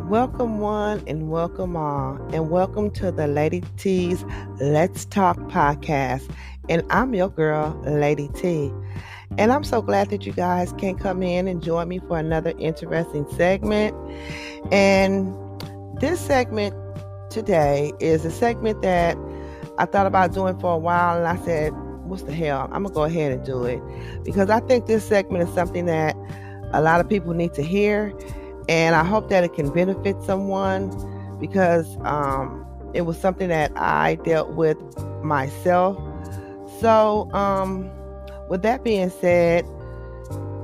Welcome one and welcome all, and welcome to the Lady T's Let's Talk podcast. And I'm your girl, Lady T. And I'm so glad that you guys can come in and join me for another interesting segment. And this segment today is a segment that I thought about doing for a while, and I said, what's the hell? I'm going to go ahead and do it because I think this segment is something that a lot of people need to hear. And I hope that it can benefit someone because it was something that I dealt with myself. So with that being said,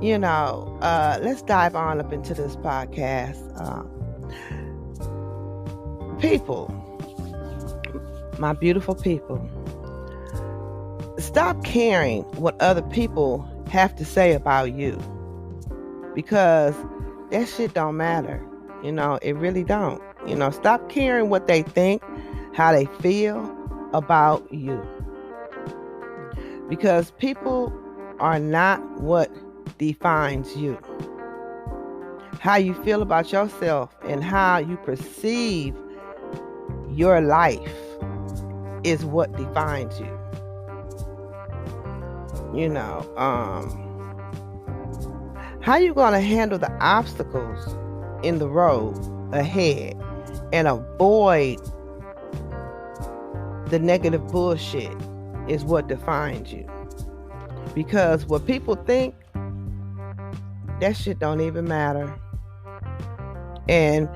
let's dive on up into this podcast. People, my beautiful people, stop caring what other people have to say about you because that shit don't matter. It really don't. Stop caring what they think, how they feel about you. Because people are not what defines you. How you feel about yourself and how you perceive your life is what defines you. How you going to handle the obstacles in the road ahead and avoid the negative bullshit is what defines you. Because what people think, that shit don't even matter. And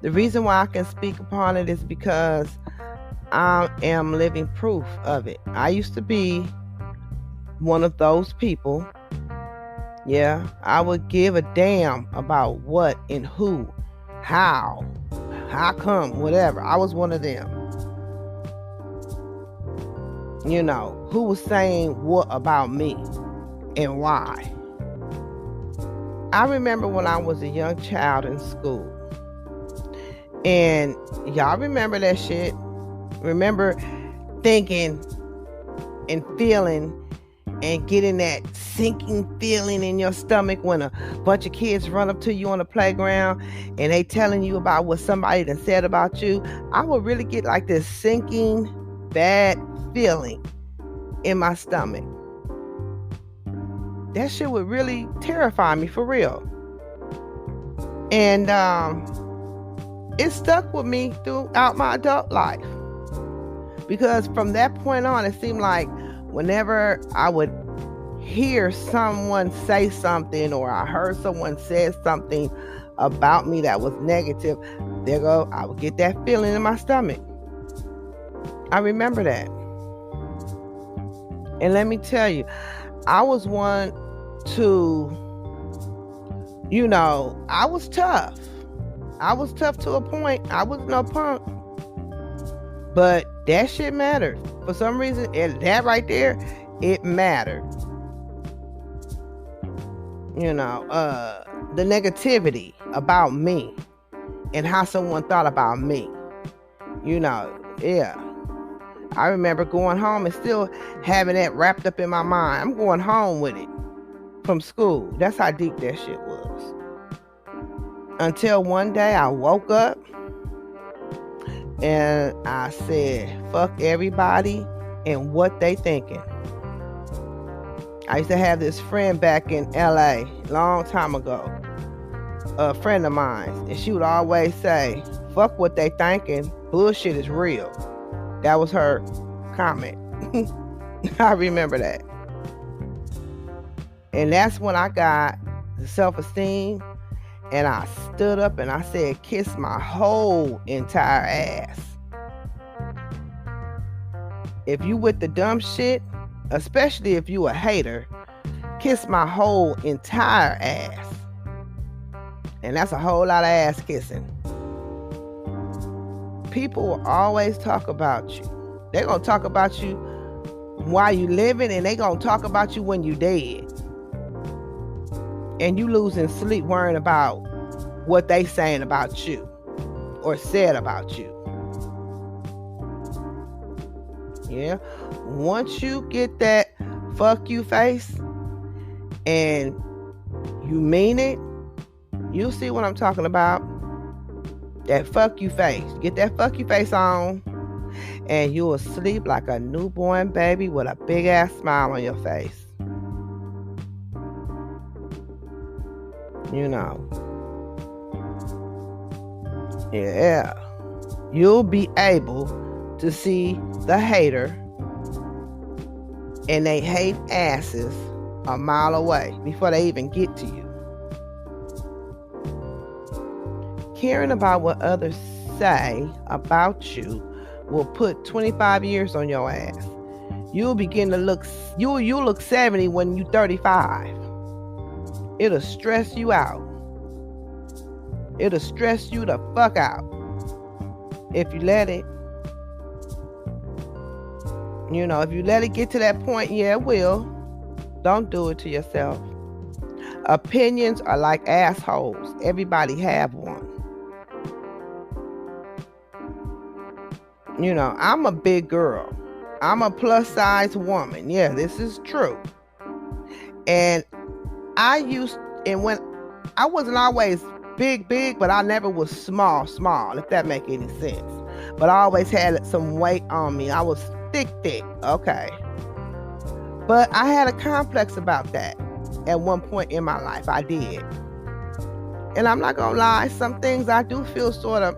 the reason why I can speak upon it is because I am living proof of it. I used to be one of those people. Yeah, I would give a damn about what and who, how come, whatever. I was one of them. Who was saying what about me and why. I remember when I was a young child in school. And y'all remember that shit. Remember thinking and feeling and getting that sinking feeling in your stomach when a bunch of kids run up to you on the playground and they telling you about what somebody done said about you. I would really get like this sinking, bad feeling in my stomach. That shit would really terrify me for real. And it stuck with me throughout my adult life. Because from that point on, it seemed like whenever I would hear someone say something or I heard someone say something about me that was negative, I would get that feeling in my stomach. I remember that. And let me tell you, I was one to, I was tough. I was tough to a point. I was no punk. But that shit mattered. For some reason, and that right there, it mattered. The negativity about me and how someone thought about me. Yeah. I remember going home and still having that wrapped up in my mind. I'm going home with it from school. That's how deep that shit was. Until one day I woke up and I said, fuck everybody and what they thinking. I used to have this friend back in LA long time ago, a friend of mine, and she would always say, fuck what they thinking, bullshit is real. That was her comment. I remember that. And that's when I got the self-esteem and I stood up and I said, kiss my whole entire ass. If you with the dumb shit, especially if you a hater, kiss my whole entire ass. And that's a whole lot of ass kissing. People will always talk about you. They're going to talk about you while you living, and they're going to talk about you when you dead. And you losing sleep worrying about what they saying about you or said about you. Yeah. Once you get that fuck you face and you mean it, you'll see what I'm talking about. That fuck you face. Get that fuck you face on, and you will sleep like a newborn baby with a big ass smile on your face. You know. Yeah. You'll be able to see the hater and they hate asses a mile away before they even get to you. Caring about what others say about you will put 25 years on your ass. You'll begin to look, you'll look 70 when you're 35. It'll stress you out. It'll stress you the fuck out. If you let it. You know, if you let it get to that point, yeah, it will. Don't do it to yourself. Opinions are like assholes. Everybody have one. You know, I'm a big girl. I'm a plus size woman. Yeah, this is true. And when I wasn't always big, but I never was small, if that make any sense. But I always had some weight on me. I was thick, okay. But I had a complex about that at one point in my life. I did. And I'm not gonna lie, some things I do feel sort of,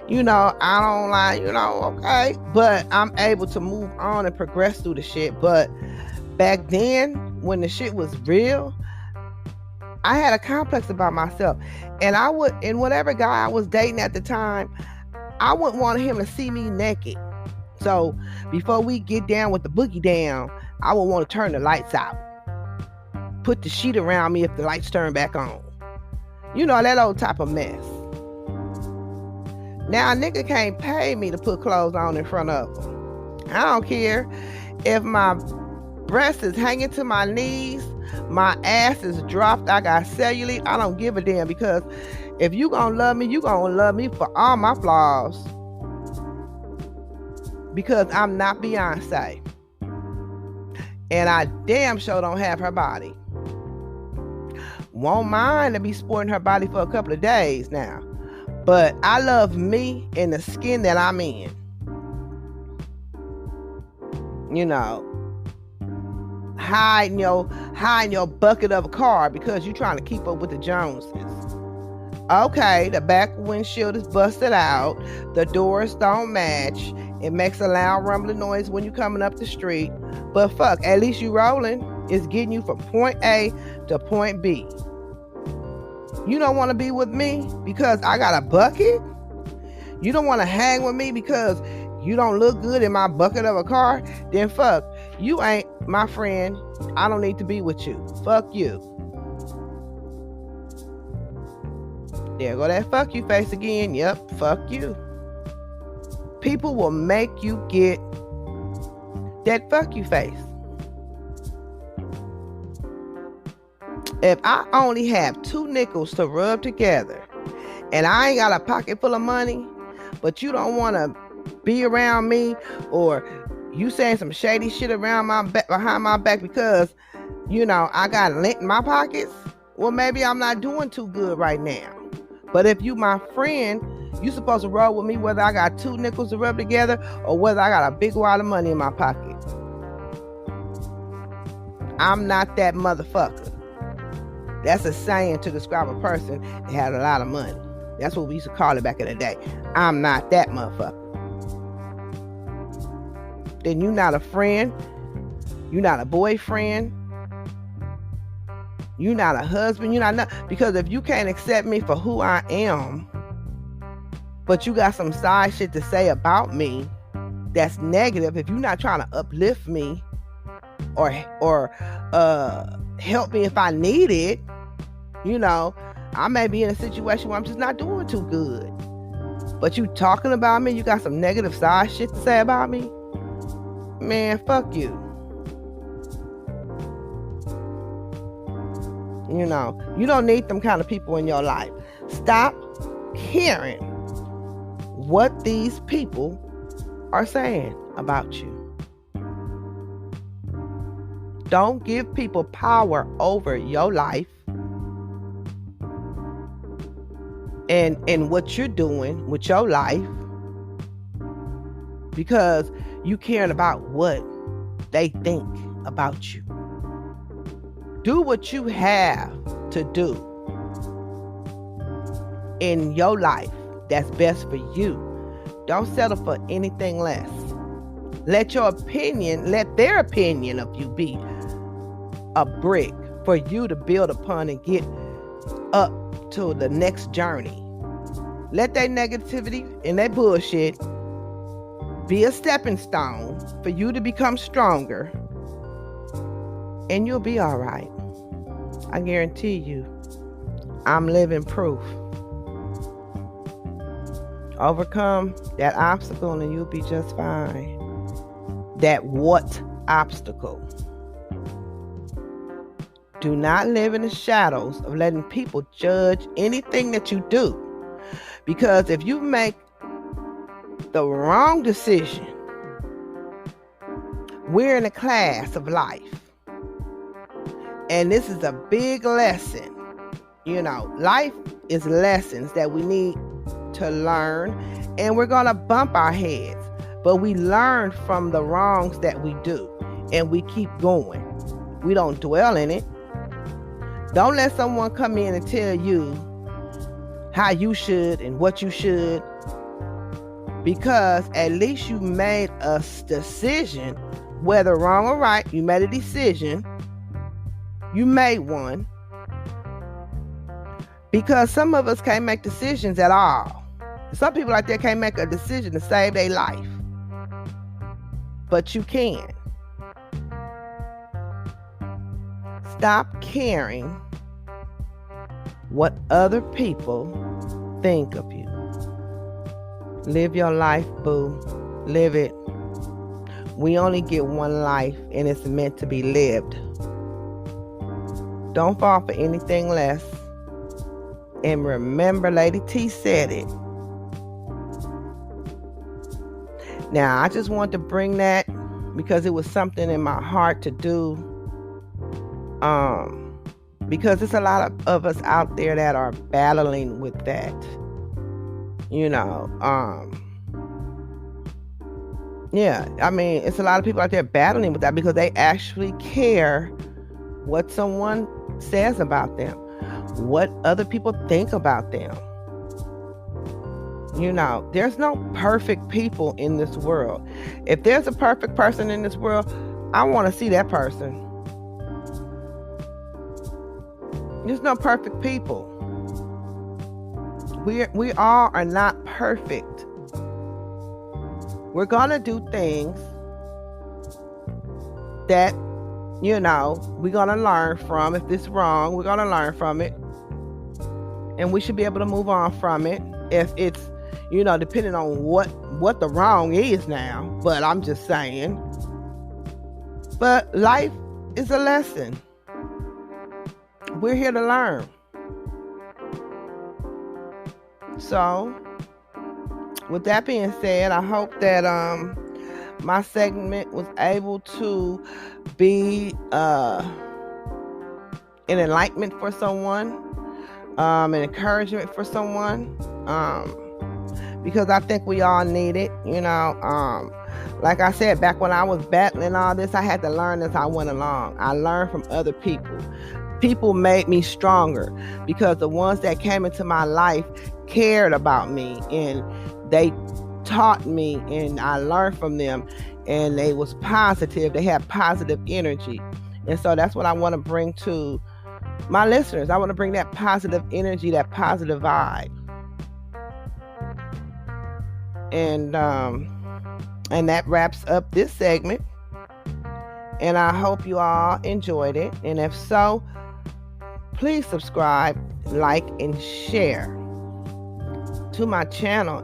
you know, I don't like, you know, okay. But I'm able to move on and progress through the shit. But back then, when the shit was real, I had a complex about myself. And whatever guy I was dating at the time, I wouldn't want him to see me naked. So before we get down with the boogie down, I would want to turn the lights out. Put the sheet around me if the lights turn back on. You know, that old type of mess. Now a nigga can't pay me to put clothes on in front of him. I don't care if my breast is hanging to my knees, my ass is dropped, I got cellulite. I don't give a damn, because if you gonna love me, you gonna love me for all my flaws. Because I'm not Beyonce. And I damn sure don't have her body. Won't mind to be sporting her body for a couple of days now. But I love me and the skin that I'm in. You know, hiding your bucket of a car because you're trying to keep up with the Joneses. Okay, the back windshield is busted out. The doors don't match. It makes a loud rumbling noise when you're coming up the street. But fuck, at least you rolling. It's getting you from point A to point B. You don't want to be with me because I got a bucket? You don't want to hang with me because you don't look good in my bucket of a car? Then fuck, you ain't my friend. I don't need to be with you. Fuck you. There go that fuck you face again. Yep, fuck you. People will make you get that fuck you face. If I only have 2 nickels to rub together and I ain't got a pocket full of money, but you don't want to be around me, or you saying some shady shit around my back, behind my back, because, you know, I got lint in my pockets, well, maybe I'm not doing too good right now. But if you my friend, you supposed to roll with me whether I got 2 nickels to rub together or whether I got a big wad of money in my pocket. I'm not that motherfucker. That's a saying to describe a person that had a lot of money. That's what we used to call it back in the day. I'm not that motherfucker. Then you're not a friend. You're not a boyfriend. You're not a husband. You're not nothing. Because if you can't accept me for who I am, but you got some side shit to say about me that's negative, if you're not trying to uplift me or help me if I need it, you know, I may be in a situation where I'm just not doing too good. But you talking about me, you got some negative side shit to say about me, man, fuck you. You know, you don't need them kind of people in your life. Stop caring what these people are saying about you. Don't give people power over your life. and what you're doing with your life, because you caring about what they think about you. Do what you have to do in your life that's best for you. Don't settle for anything less. Let their opinion of you be a brick for you to build upon and get up to the next journey. Let that negativity and that bullshit be a stepping stone for you to become stronger, and you'll be all right. I guarantee you, I'm living proof. Overcome that obstacle and you'll be just fine. That what obstacle? Do not live in the shadows of letting people judge anything that you do. Because if you make the wrong decision, we're in a class of life. And this is a big lesson. Life is lessons that we need to learn, and we're going to bump our heads. But we learn from the wrongs that we do, and we keep going. We don't dwell in it. Don't let someone come in and tell you how you should and what you should, because at least you made a decision, whether wrong or right. You made a decision. You made one. Because some of us can't make decisions at all. Some people out there can't make a decision to save their life. But you can. Stop caring what other people think of you. Live your life, boo. Live it. We only get one life, and it's meant to be lived. Don't fall for anything less. And remember, Lady T said it. Now, I just want to bring that because it was something in my heart to do. Because there's a lot of us out there that are battling with that. It's a lot of people out there battling with that because they actually care what someone says about them, what other people think about them. There's no perfect people in this world. If there's a perfect person in this world, I want to see that person. There's no perfect people. We all are not perfect. We're gonna do things that, we're gonna learn from. If it's wrong, we're gonna learn from it. And we should be able to move on from it. If it's, depending on what the wrong is now. But I'm just saying. But life is a lesson. We're here to learn. So, with that being said, I hope that my segment was able to be an enlightenment for someone, an encouragement for someone, because I think we all need it. Like I said, back when I was battling all this, I had to learn as I went along. I learned from other people. People made me stronger because the ones that came into my life cared about me, and they taught me, and I learned from them, and they was positive. They had positive energy. And so that's what I want to bring to my listeners. I want to bring that positive energy, that positive vibe. And that wraps up this segment. And I hope you all enjoyed it. And if so, please subscribe, like, and share to my channel,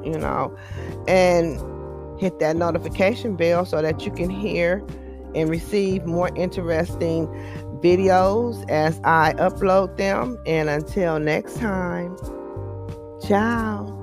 and hit that notification bell so that you can hear and receive more interesting videos as I upload them. And until next time, ciao.